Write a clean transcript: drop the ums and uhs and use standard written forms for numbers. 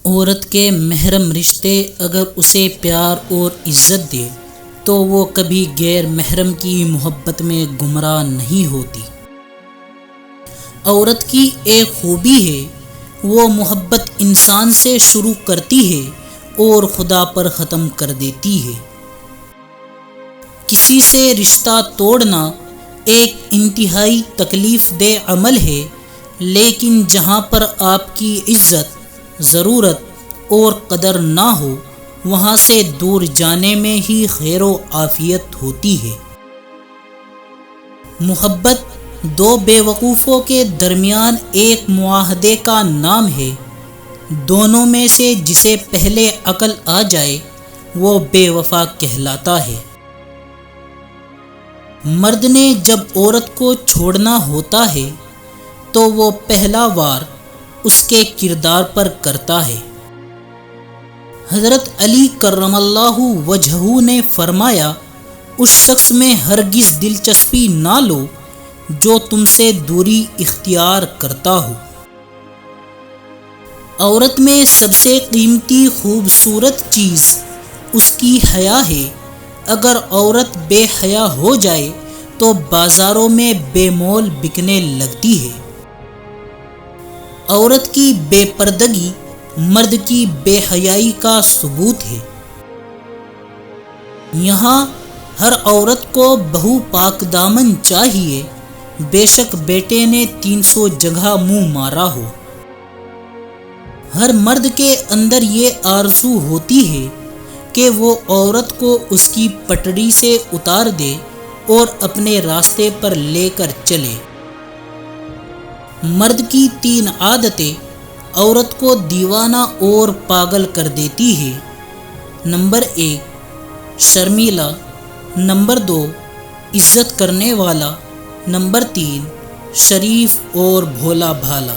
عورت کے محرم رشتے اگر اسے پیار اور عزت دے تو وہ کبھی غیر محرم کی محبت میں گمراہ نہیں ہوتی۔ عورت کی ایک خوبی ہے، وہ محبت انسان سے شروع کرتی ہے اور خدا پر ختم کر دیتی ہے۔ کسی سے رشتہ توڑنا ایک انتہائی تکلیف دہ عمل ہے، لیکن جہاں پر آپ کی عزت، ضرورت اور قدر نہ ہو، وہاں سے دور جانے میں ہی خیر و عافیت ہوتی ہے۔ محبت دو بے وقوفوں کے درمیان ایک معاہدے کا نام ہے، دونوں میں سے جسے پہلے عقل آ جائے وہ بے وفا کہلاتا ہے۔ مرد نے جب عورت کو چھوڑنا ہوتا ہے تو وہ پہلا وار اس کے کردار پر کرتا ہے۔ حضرت علی کرم اللہ وجہہ نے فرمایا، اس شخص میں ہرگز دلچسپی نہ لو جو تم سے دوری اختیار کرتا ہو۔ عورت میں سب سے قیمتی خوبصورت چیز اس کی حیا ہے۔ اگر عورت بے حیا ہو جائے تو بازاروں میں بے مول بکنے لگتی ہے۔ عورت کی بے پردگی مرد کی بے حیائی کا ثبوت ہے۔ یہاں ہر عورت کو بہو پاک دامن چاہیے، بے شک بیٹے نے 300 جگہ منہ مارا ہو۔ ہر مرد کے اندر یہ آرزو ہوتی ہے کہ وہ عورت کو اس کی پٹڑی سے اتار دے اور اپنے راستے پر لے کر چلے۔ مرد کی 3 عادتیں عورت کو دیوانہ اور پاگل کر دیتی ہے۔ نمبر 1 شرمیلا، نمبر 2 عزت کرنے والا، نمبر 3 شریف اور بھولا بھالا۔